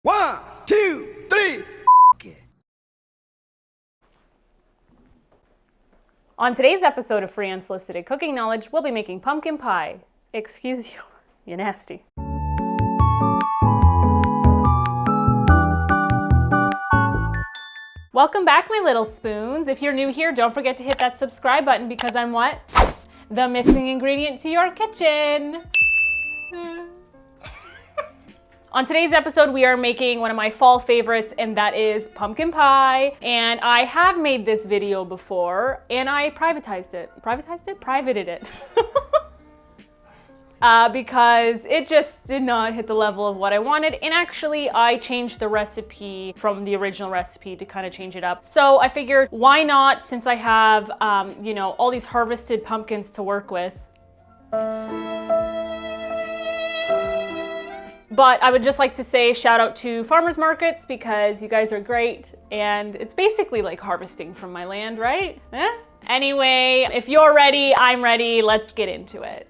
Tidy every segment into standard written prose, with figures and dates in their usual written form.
1, 2, 3. On today's episode of Free Unsolicited Cooking Knowledge, we'll be making pumpkin pie. Excuse you, you nasty. Welcome back, my little spoons. If you're new here, don't forget to hit that subscribe button because I'm what? The missing ingredient to your kitchen. On today's episode, we are making one of my fall favorites, and that is pumpkin pie. And I have made this video before, and I privated it. Because it just did not hit the level of what I wanted. And actually, I changed the recipe from the original recipe to kind of change it up. So I figured, why not, since I have, all these harvested pumpkins to work with. But I would just like to say shout out to farmers markets because you guys are great, and it's basically like harvesting from my land, right? Anyway, if you're ready, I'm ready. Let's get into it.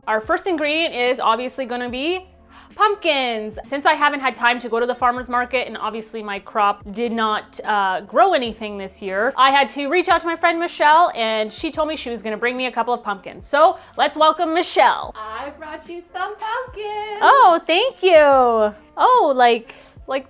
Our first ingredient is obviously going to be pumpkins. Since I haven't had time to go to the farmer's market and obviously my crop did not grow anything this year, I had to reach out to my friend Michelle, and she told me she was going to bring me a couple of pumpkins. So let's welcome Michelle. I brought you some pumpkins. Oh, thank you. Oh, like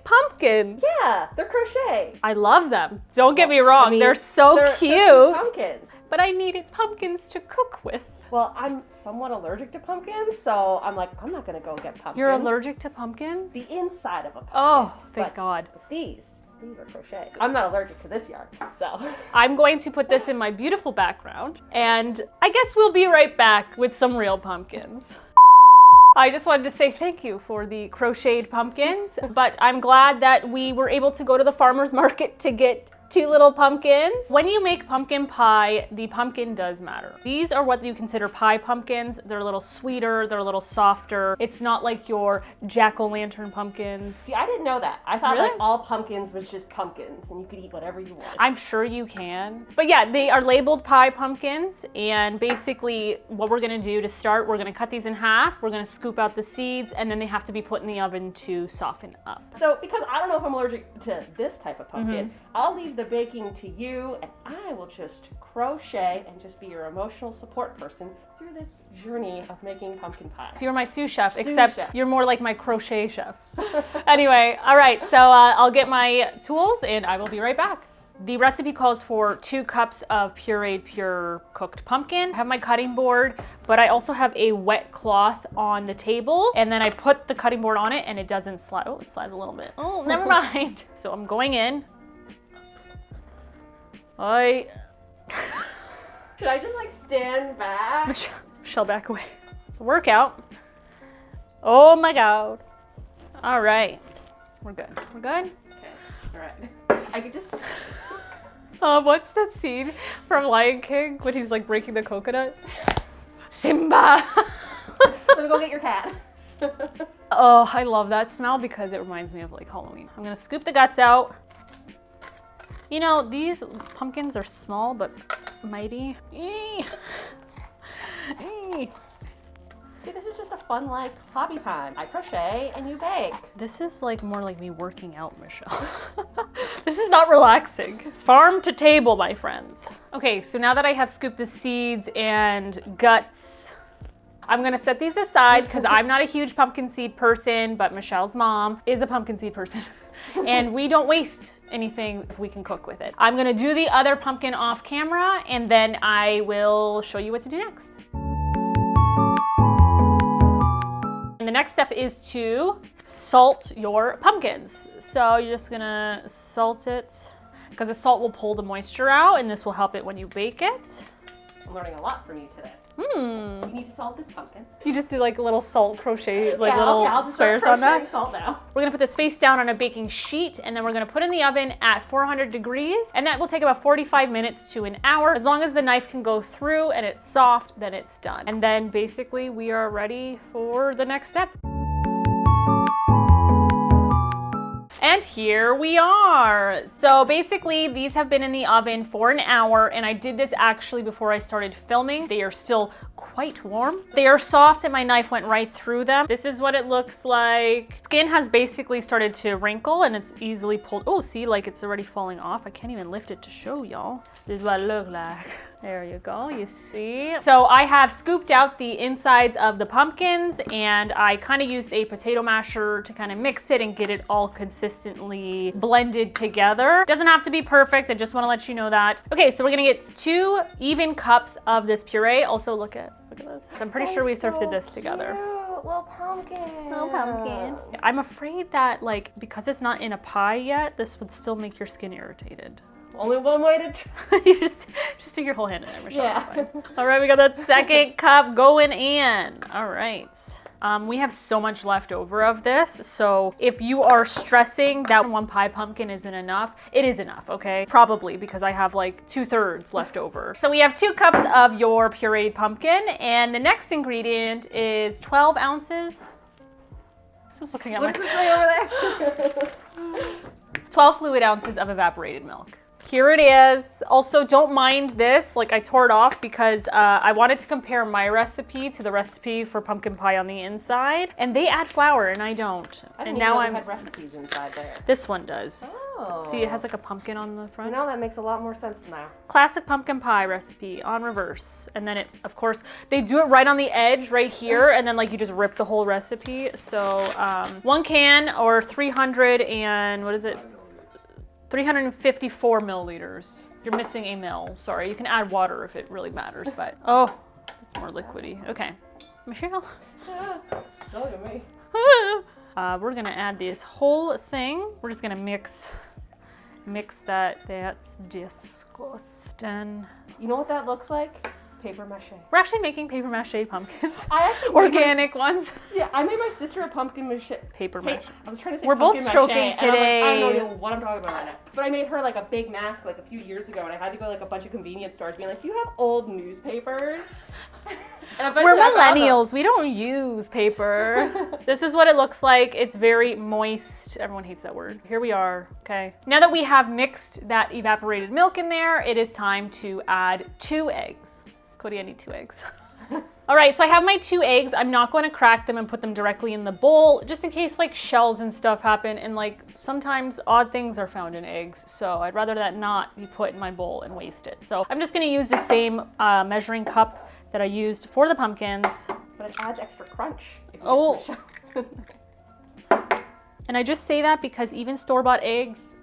pumpkins. Yeah, they're crochet. I love them. Don't get me wrong, they're so cute. They're pumpkins. But I needed pumpkins to cook with. Well, I'm somewhat allergic to pumpkins, so I'm like, I'm not gonna go get pumpkins. You're allergic to pumpkins? The inside of a pumpkin. Oh, thank God. But these are crochet. I'm not allergic to this yarn, so. I'm going to put this in my beautiful background, and I guess we'll be right back with some real pumpkins. I just wanted to say thank you for the crocheted pumpkins, but I'm glad that we were able to go to the farmer's market to get 2 little pumpkins. When you make pumpkin pie, the pumpkin does matter. These are what you consider pie pumpkins. They're a little sweeter, they're a little softer. It's not like your jack-o'-lantern pumpkins. See, I didn't know that. I thought Really? like all pumpkins was just pumpkins and you could eat whatever you want. I'm sure you can. But yeah, they are labeled pie pumpkins, and basically what we're gonna do to start, we're gonna cut these in half, we're gonna scoop out the seeds, and then they have to be put in the oven to soften up. So because I don't know if I'm allergic to this type of pumpkin, I'll leave the baking to you, and I will just crochet and just be your emotional support person through this journey of making pumpkin pie. So you're my sous chef, Sous except chef. you're more like my crochet chef. Anyway, all right, so I'll get my tools and I will be right back. The recipe calls for 2 cups of pureed, pure cooked pumpkin. I have my cutting board, but I also have a wet cloth on the table, and then I put the cutting board on it and it doesn't slide. Oh, it slides a little bit. Oh, never mind. So I'm going in. Should I just like stand back? Michelle, back away. It's a workout. Oh my God. All right. We're good. We're good? Okay, all right. I could just... What's that scene from Lion King when he's like breaking the coconut? Simba! Let me go get your cat. Oh, I love that smell because it reminds me of like Halloween. I'm gonna scoop the guts out. You know, these pumpkins are small but mighty. Eee. Eee. See, this is just a fun like hobby time. I crochet and you bake. This is like more like me working out, Michelle. This is not relaxing. Farm to table, my friends. Okay, so now that I have scooped the seeds and guts, I'm gonna set these aside because I'm not a huge pumpkin seed person, but Michelle's mom is a pumpkin seed person. And we don't waste anything if we can cook with it. I'm gonna do the other pumpkin off camera, and then I will show you what to do next. And the next step is to salt your pumpkins. So you're just gonna salt it because the salt will pull the moisture out, and this will help it when you bake it. I'm learning a lot from you today. You need to salt this pumpkin. You just do like a little salt crochet, like Yeah, little okay, I'll just squares start on that. crocheting salt now. We're gonna put this face down on a baking sheet, and then we're gonna put it in the oven at 400 degrees, and that will take about 45 minutes to an hour. As long as the knife can go through and it's soft, then it's done. And then basically we are ready for the next step. And And here we are. So basically these have been in the oven for an hour, and I did this actually before I started filming. They are still quite warm. They are soft and my knife went right through them. This is what it looks like. Skin has basically started to wrinkle and it's easily pulled. Oh, see, like it's already falling off. I can't even lift it to show y'all. This is what it looks like. There you go, you see. So I have scooped out the insides of the pumpkins, and I kind of used a potato masher to kind of mix it and get it all consistently blended together. Doesn't have to be perfect, I just want to let you know that. Okay, so we're gonna get 2 even cups of this puree. Also look at this. So I'm pretty sure we thrifted this together. Little pumpkin. Little pumpkin. I'm afraid that like, because it's not in a pie yet, this would still make your skin irritated. Only one way to try. You just stick your whole hand in there, Michelle. Yeah. It's fine. All right, we got that second cup going in. All right. We have so much left over of this, so if you are stressing that 1 pie pumpkin isn't enough, it is enough, okay? Probably, because I have like 2/3 left over. So we have 2 cups of your pureed pumpkin, and the next ingredient is 12 ounces. Just looking at What's it say over there? 12 fluid ounces of evaporated milk. Here it is. Also, don't mind this, like I tore it off because I wanted to compare my recipe to the recipe for pumpkin pie on the inside, and they add flour and I don't. I didn't And even now know they had recipes inside there. This one does. Oh. See, it has like a pumpkin on the front. You know, that makes a lot more sense now. Classic pumpkin pie recipe on reverse. And then it, of course, they do it right on the edge right here, and then like you just rip the whole recipe. So 1 can or 300 and what is it? 354 milliliters. You're missing a mil. Sorry, you can add water if it really matters, but oh, it's more liquidy. Okay, Michelle. Look at me. We're gonna add this whole thing. We're just gonna mix that. That's disgusting. You know what that looks like? Paper mache. We're actually making paper mache pumpkins. I actually Organic ones. Yeah, I made my sister a pumpkin mache. Paper mache. I was trying to say We're both pumpkin stroking mache, and today. I don't know what I'm talking about right now. But I made her like a big mask like a few years ago, and I had to go like a bunch of convenience stores being like, "Do you have old newspapers?" And We're millennials. We don't use paper. This is what it looks like. It's very moist. Everyone hates that word. Here we are. Okay. Now that we have mixed that evaporated milk in there, it is time to add 2 eggs. Cody, I need 2 eggs. All right, so I have my 2 eggs. I'm not going to crack them and put them directly in the bowl, just in case like shells and stuff happen, and like sometimes odd things are found in eggs. So I'd rather that not be put in my bowl and waste it. So I'm just going to use the same measuring cup that I used for the pumpkins. But it adds extra crunch. If you Oh. get some shells. And I just say that because even store-bought eggs,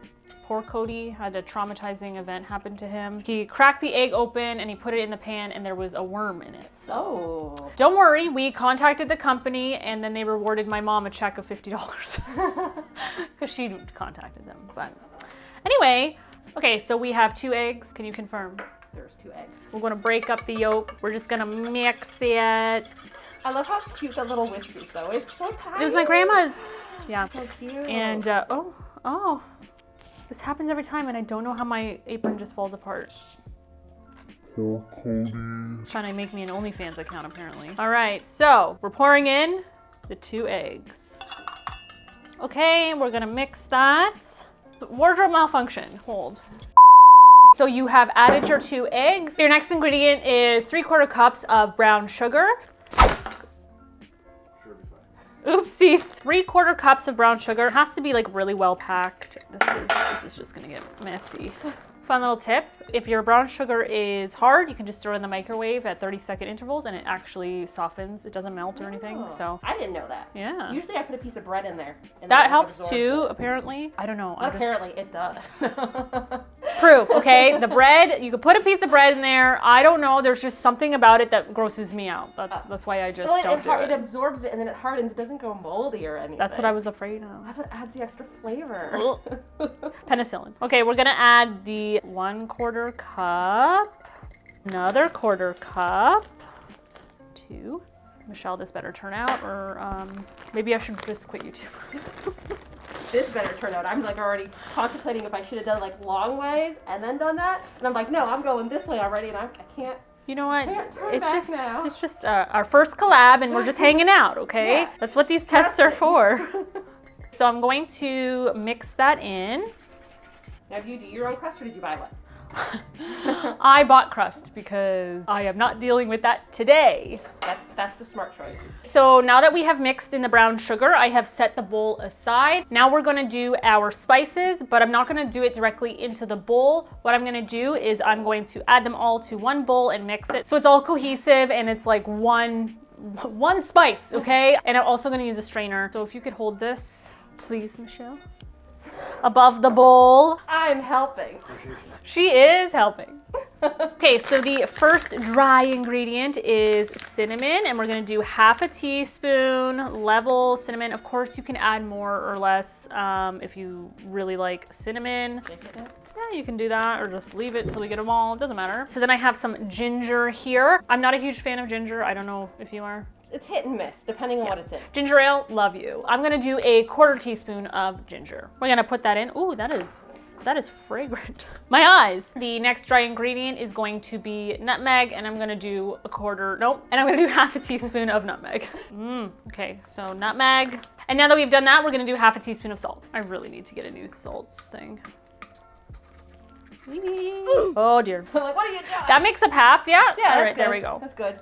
poor Cody had a traumatizing event happen to him. He cracked the egg open and he put it in the pan and there was a worm in it. So Oh. don't worry, we contacted the company and then they rewarded my mom a check of $50 because she contacted them. But anyway, okay, so we have 2 eggs. Can you confirm? There's 2 eggs. We're gonna break up the yolk. We're just gonna mix it. I love how cute the little whiskers though. It's so tiny. It was my grandma's. Yeah. So cute. And oh. This happens every time and I don't know how my apron just falls apart. Poor Cody. It's trying to make me an OnlyFans account apparently. All right, so we're pouring in the 2 eggs. Okay, we're gonna mix that. Wardrobe malfunction, hold. So you have added your 2 eggs. Your next ingredient is 3/4 cups of brown sugar. Oopsies. 3/4 cups of brown sugar. It has to be like really well packed. This is just gonna get messy. Fun little tip, if your brown sugar is hard, you can just throw it in the microwave at 30-second intervals and it actually softens. It doesn't melt or anything, so. I didn't know that. Yeah. Usually I put a piece of bread in there. And That then it helps absorbs too, it. apparently. I don't know. Not apparently, it does. Proof, okay? The bread, you could put a piece of bread in there. I don't know, there's just something about it that grosses me out. That's why I just Well, don't do it it. absorbs it and then it hardens. It doesn't go moldy or anything. That's what I was afraid of. That's what adds the extra flavor. Penicillin. Okay, we're gonna add the 1/4 cup, another 1/4 cup, 2. Michelle, this better turn out, or maybe I should just quit YouTube. This better turn out. I'm like already contemplating if I should have done like long ways and then done that. And I'm like, no, I'm going this way already, and I can't. You know what? Can't turn It's back just now. it's just our first collab, and we're just hanging out, okay? Yeah. That's what these tests are for. So I'm going to mix that in. Now, do you do your own crust or did you buy one? I bought crust because I am not dealing with that today. That's the smart choice. So now that we have mixed in the brown sugar, I have set the bowl aside. Now we're gonna do our spices, but I'm not gonna do it directly into the bowl. What I'm gonna do is I'm going to add them all to one bowl and mix it so it's all cohesive and it's like one spice, okay? And I'm also gonna use a strainer. So if you could hold this, please, Michelle, above the bowl. I'm helping. She is helping. Okay, so the first dry ingredient is cinnamon, and we're gonna do half a teaspoon level cinnamon. Of course, you can add more or less if you really like cinnamon. Yeah, you can do that or just leave it till we get them all. It doesn't matter. So then I have some ginger here. I'm not a huge fan of ginger. I don't know if you are. It's hit and miss, depending on what it's in. Ginger ale, love you. I'm gonna do a 1/4 teaspoon of ginger. We're gonna put that in. Ooh, that is fragrant. My eyes. The next dry ingredient is going to be nutmeg, and I'm gonna do and I'm gonna do half a teaspoon of nutmeg. Okay, so nutmeg. And now that we've done that, we're gonna do half a teaspoon of salt. I really need to get a new salts thing. Oh dear. I'm like, what are you doing? That makes up half, yeah? Yeah, All that's right, good. there we go. That's good.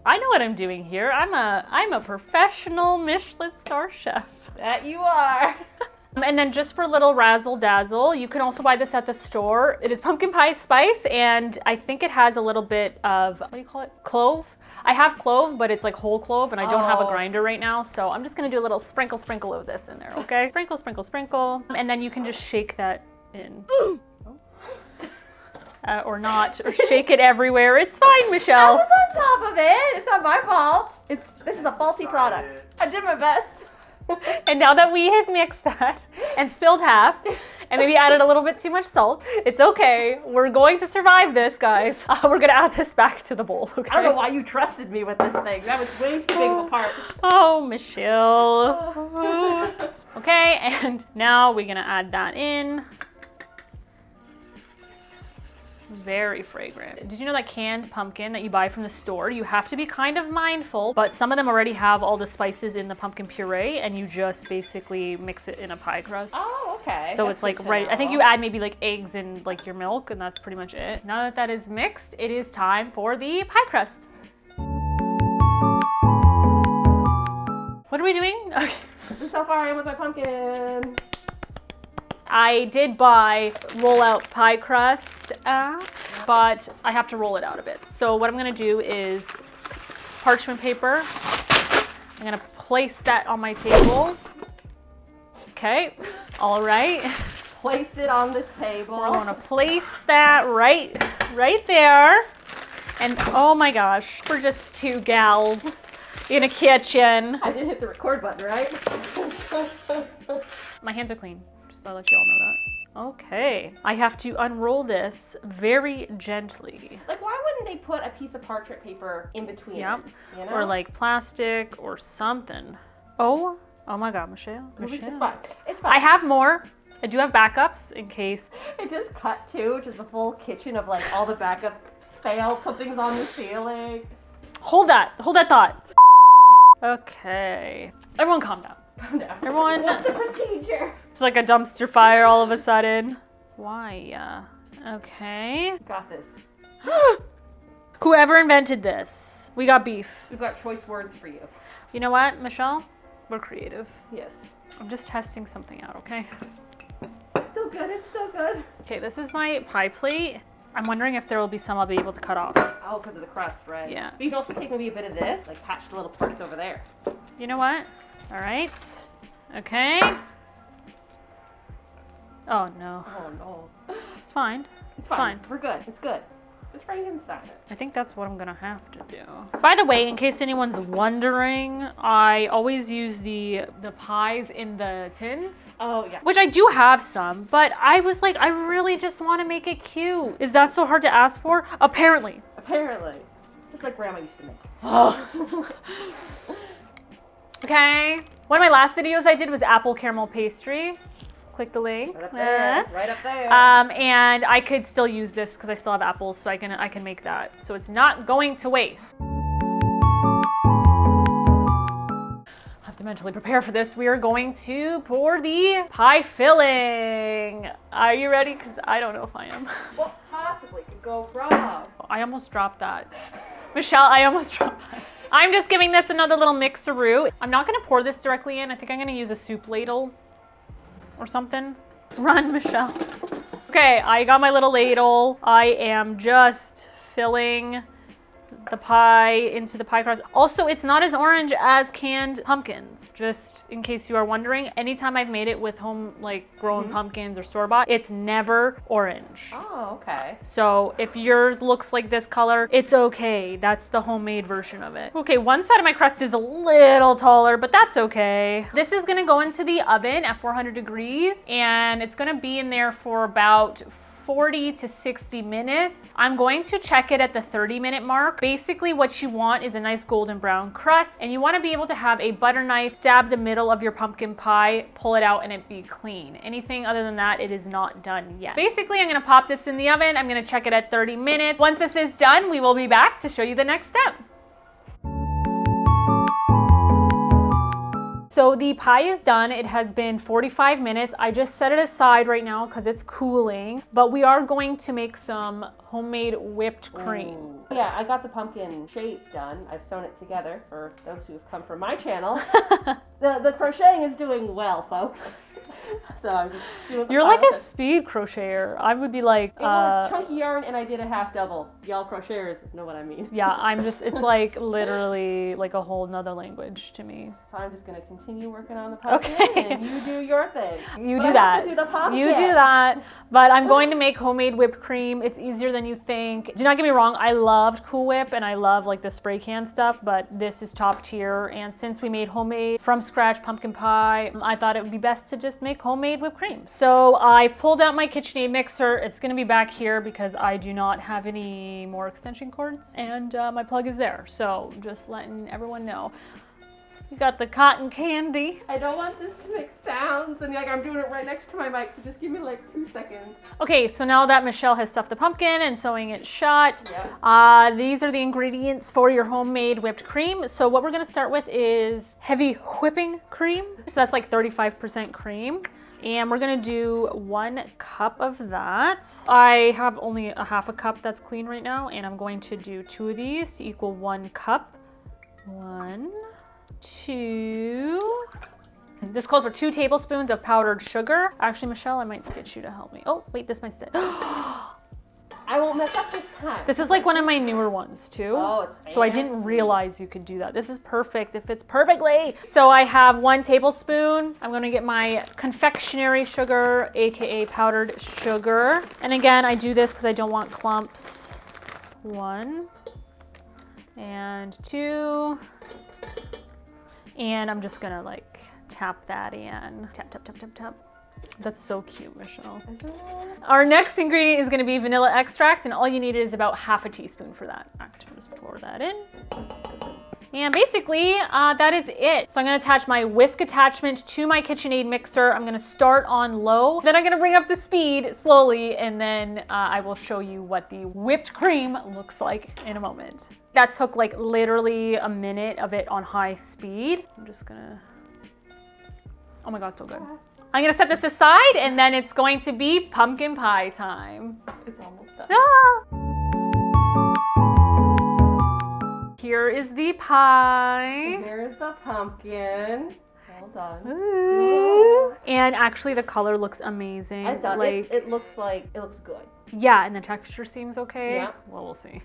I know what I'm doing here. I'm a professional Michelin star chef. That you are. And then just for a little razzle dazzle, you can also buy this at the store. It is pumpkin pie spice, and I think it has a little bit of, what do you call it? Clove. I have clove, but it's like whole clove, and I don't have a grinder right now, so I'm just gonna do a little sprinkle of this in there, okay? Sprinkle. And then you can just shake that in. Or not, or shake it everywhere. It's fine, Michelle. I was on top of it. It's not my fault. This is a faulty product. I did my best. And now that we have mixed that and spilled half and maybe added a little bit too much salt, it's okay. We're going to survive this, guys. We're gonna add this back to the bowl, okay? I don't know why you trusted me with this thing. That was way too big of a part. Oh, Michelle. Okay, and now we're gonna add that in. Very fragrant. Did you know that canned pumpkin that you buy from the store, you have to be kind of mindful, but some of them already have all the spices in the pumpkin puree and you just basically mix it in a pie crust. Oh, okay. So That's it's like, good to right, I know. think you add maybe like eggs and like your milk and that's pretty much it. Now that that is mixed, it is time for the pie crust. What are we doing? Okay. So far I am with my pumpkin. I did buy roll-out pie crust, but I have to roll it out a bit. So what I'm gonna do is parchment paper. I'm gonna place that on my table. Okay, all right. Place it on the table. We're gonna place that right there. And oh my gosh, we're just two gals in a kitchen. I didn't hit the record button, right? My hands are clean. I'll let you all know that. Okay, I have to unroll this very gently. Like, why wouldn't they put a piece of parchment paper in between? Yep. it, you know? Or like plastic or something. Oh my God, Michelle. It's fine. It's fine. I have more. I do have backups in case. It just cut to just a full kitchen of like all the backups failed. Something's on the ceiling. Hold that thought. Okay, everyone calm down. Calm down. Everyone. What's the procedure? It's like a dumpster fire all of a sudden. Why? Okay. Got this. Whoever invented this, we got beef. We've got choice words for you. You know what, Michelle? We're creative. Yes. I'm just testing something out, okay? It's still good. It's still good. Okay, this is my pie plate. I'm wondering if there will be some I'll be able to cut off. Oh, because of the crust, right? Yeah. But you can also take maybe a bit of this, like patch the little parts over there. You know what? All right. Okay. Oh no. Oh no. It's fine. It's fine. We're good. It's good. Just Frankenstein it. I think that's what I'm gonna have to do. By the way, in case anyone's wondering, I always use the pies in the tins. Oh yeah. Which I do have some, but I was like, I really just want to make it cute. Is that so hard to ask for? Apparently. Apparently. Just like Grandma used to make. Oh. Okay. One of my last videos I did was apple caramel pastry. Click the link. Right up there. Right up there. And I could still use this because I still have apples, so I can make that. So it's not going to waste. I have to mentally prepare for this, we are going to pour the pie filling. Are you ready? Because I don't know if I am. What possibly could go wrong? I almost dropped that. Michelle, I almost dropped that. I'm just giving this another little mixeroo. I'm not gonna pour this directly in. I think I'm gonna use a soup ladle or something. Run, Michelle. Okay, I got my little ladle. I am just filling the pie into the pie crust. Also, it's not as orange as canned pumpkins, just in case you are wondering. Anytime I've made it with home, like grown pumpkins or store-bought, it's never orange. Oh, okay. So if yours looks like this color, it's okay. That's the homemade version of it. Okay, one side of my crust is a little taller, but that's okay. This is gonna go into the oven at 400 degrees, and it's gonna be in there for about 40 to 60 minutes. I'm going to check it at the 30-minute mark. Basically, what you want is a nice golden brown crust, and you want to be able to have a butter knife stab the middle of your pumpkin pie, pull it out, and it be clean. Anything other than that, it is not done yet. Basically, I'm gonna pop this in the oven. I'm gonna check it at 30 minutes. Once this is done, we will be back to show you the next step. So the pie is done. It has been 45 minutes. I just set it aside right now because it's cooling, but we are going to make some homemade whipped cream. Ooh. Yeah, I got the pumpkin shape done. I've sewn it together for those who have come from my channel. the crocheting is doing well, folks. So I'm just doing. You're like a speed crocheter. I would be like. Well, it's chunky yarn, and I did a half double. Y'all crocheters know what I mean. Yeah, it's like literally like a whole nother language to me. So I'm just gonna continue working on the pumpkin, Okay. and you do your thing. You But do I that. have to do the pumpkin. You do that. But I'm going to make homemade whipped cream. It's easier than you think. Do not get me wrong. I loved Cool Whip and I love like the spray can stuff, but this is top tier. And since we made homemade from scratch pumpkin pie, I thought it would be best to just make homemade whipped cream. So I pulled out my KitchenAid mixer. It's going to be back here because I do not have any more extension cords, and my plug is there. So just letting everyone know. You got the cotton candy. I don't want this to make sounds, and like I'm doing it right next to my mic, so just give me like 2 seconds. Okay, so now that Michelle has stuffed the pumpkin and sewing it shut, these are the ingredients for your homemade whipped cream. So what we're gonna start with is heavy whipping cream. So that's like 35% cream. And we're gonna do 1 cup of that. I have only a half a cup that's clean right now, and I'm going to do 2 of these to equal 1 cup. 1, 2. This calls for 2 tablespoons of powdered sugar. Actually, Michelle, I might get you to help me. Oh, wait, this might stick. I won't mess up this time. This is like one of my newer ones too. Oh, it's so I didn't realize you could do that. This is perfect. It fits perfectly. So I have 1 tablespoon. I'm gonna get my confectionery sugar, AKA powdered sugar. And again, I do this because I don't want clumps. 1 and 2. And I'm just gonna like tap that in. Tap, tap, tap, tap, tap. That's so cute, Michelle. Our next ingredient is gonna be vanilla extract, and all you need is about half a teaspoon for that. Actually, just pour that in. And basically, that is it. So I'm gonna attach my whisk attachment to my KitchenAid mixer. I'm gonna start on low. Then I'm gonna bring up the speed slowly, and then I will show you what the whipped cream looks like in a moment. That took like literally a minute of it on high speed. I'm just gonna, oh my God, so good. I'm gonna set this aside, and then it's going to be pumpkin pie time. It's almost done. Ah! Here is the pie. There's the pumpkin. Well done. Ooh. And actually the color looks amazing. I thought like it looks good. yeah, and the texture seems okay. Yeah. Well, we'll see.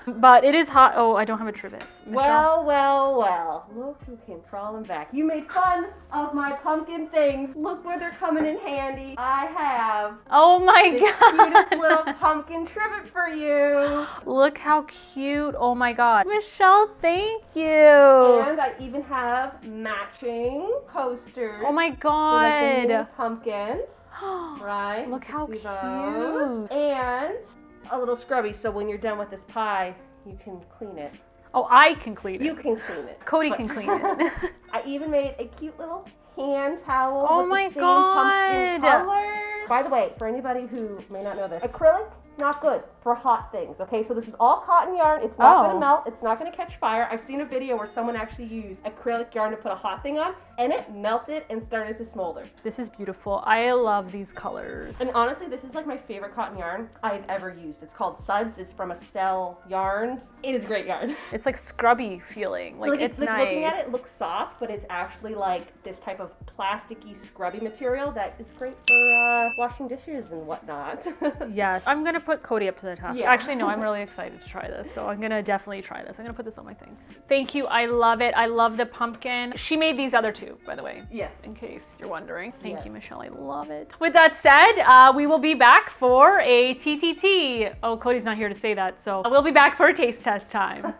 But it is hot. Oh, I don't have a trivet. Michelle? Well. Look who came crawling back. You made fun of my pumpkin things. Look where they're coming in handy. I have Oh my the God. cutest little pumpkin trivet for you. Look how cute. Oh my God. Michelle, thank you. And I even have matching coasters. Oh my with, like, the God. mini pumpkins. Right? Look You how can see cute. those. And a little scrubby, so when you're done with this pie, you can clean it. Oh, I can clean it. You can clean it. Cody can clean it. I even made a cute little hand towel Oh with my the same pumpkin God. colors. By the way, for anybody who may not know this, acrylic, not good. for hot things, okay? So this is all cotton yarn. It's not Oh. gonna melt. It's not gonna catch fire. I've seen a video where someone actually used acrylic yarn to put a hot thing on, and it melted and started to smolder. This is beautiful. I love these colors. And honestly, this is like my favorite cotton yarn I've ever used. It's called Suds. It's from Estelle Yarns. It is great yarn. It's like scrubby feeling. Like it's like nice. looking at it, it looks soft, but it's actually like this type of plasticky, scrubby material that is great for washing dishes and whatnot. Yes, I'm gonna put Cody up to the task. Yeah. Actually, no, I'm really excited to try this, so I'm gonna definitely try this. I'm gonna put this on my thing. Thank you, I love it. I love the pumpkin. She made these other two, by the way. Yes. In case you're wondering. Thank Yes. you, Michelle, I love it. With that said, we will be back for a TTT. Oh, Cody's not here to say that, so we'll be back for a taste test time.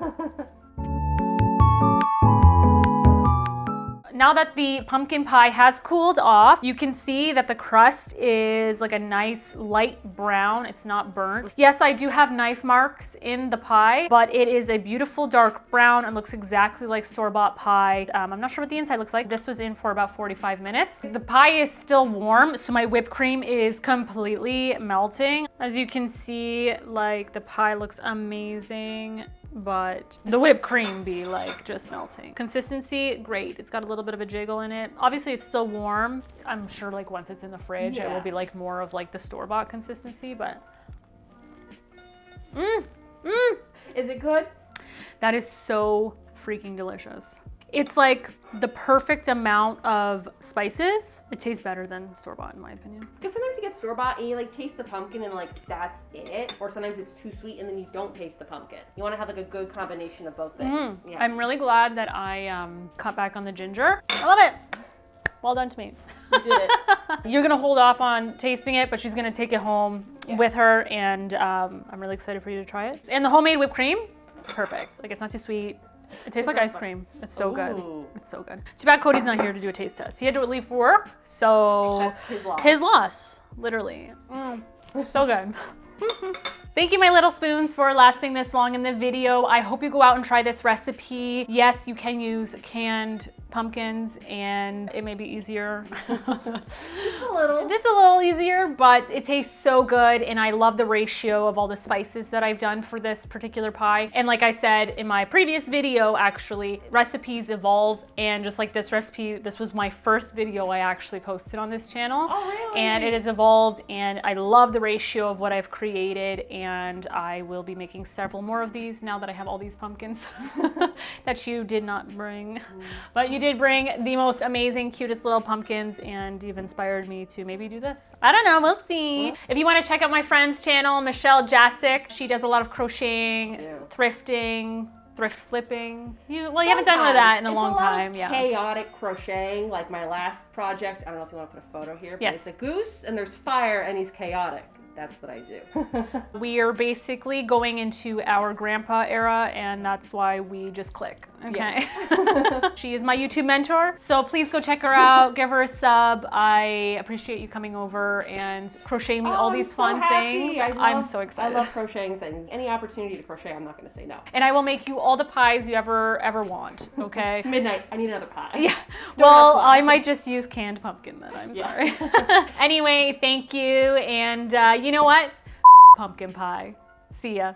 Now that the pumpkin pie has cooled off, you can see that the crust is like a nice light brown. It's not burnt. Yes, I do have knife marks in the pie, but it is a beautiful dark brown and looks exactly like store-bought pie. I'm not sure what the inside looks like. This was in for about 45 minutes. The pie is still warm, so my whipped cream is completely melting. As you can see, like the pie looks amazing, but the whipped cream be like just melting. Consistency, great. It's got a little bit of a jiggle in it. Obviously it's still warm. I'm sure like once it's in the fridge, it will be like more of like the store-bought consistency, but Is it good? that is so freaking delicious. It's like the perfect amount of spices. It tastes better than store-bought in my opinion. Because sometimes you get store-bought and you like taste the pumpkin and like that's it. Or sometimes it's too sweet and then you don't taste the pumpkin. You want to have like a good combination of both things. Yeah. I'm really glad that I cut back on the ginger. I love it. Well done to me. You did it. You're gonna hold off on tasting it, but she's gonna take it home with her, and I'm really excited for you to try it. And the homemade whipped cream, perfect. Like it's not too sweet. It tastes like ice cream. It's so good. Ooh. It's so good. Too bad Cody's not here to do a taste test. He had to leave for work, so That's his loss. his loss, literally. So good. Thank you, my little spoons, for lasting this long in the video. I hope you go out and try this recipe. Yes, you can use canned pumpkins and it may be easier. Just a little easier, but it tastes so good and I love the ratio of all the spices that I've done for this particular pie. And like I said in my previous video, actually, recipes evolve, and just like this recipe, this was my first video I actually posted on this channel. Oh, really? And it has evolved, and I love the ratio of what I've created, and I will be making several more of these now that I have all these pumpkins that you did not bring. But you did bring the most amazing, cutest little pumpkins, and you've inspired me to maybe do this. I don't know, we'll see. If you want to check out my friend's channel, Michelle Jasek, she does a lot of crocheting, thrifting, thrift flipping. You haven't done one of that in a long time. Yeah. Chaotic crocheting, like my last project. I don't know if you want to put a photo here, but Yes. it's a goose and there's fire and he's chaotic. That's what I do. We are basically going into our grandpa era, and that's why we just click. Okay. Yes. She is my YouTube mentor, so please go check her out, give her a sub. I appreciate you coming over and crocheting me all these fun things. I'm so excited. I love crocheting things. Any opportunity to crochet, I'm not going to say no. And I will make you all the pies you ever want, okay? Midnight, I need another pie. Yeah. Don't Well, ask I why. might just use canned pumpkin then. I'm Yeah. sorry. Anyway, thank you. And you know what? Pumpkin pie. See ya.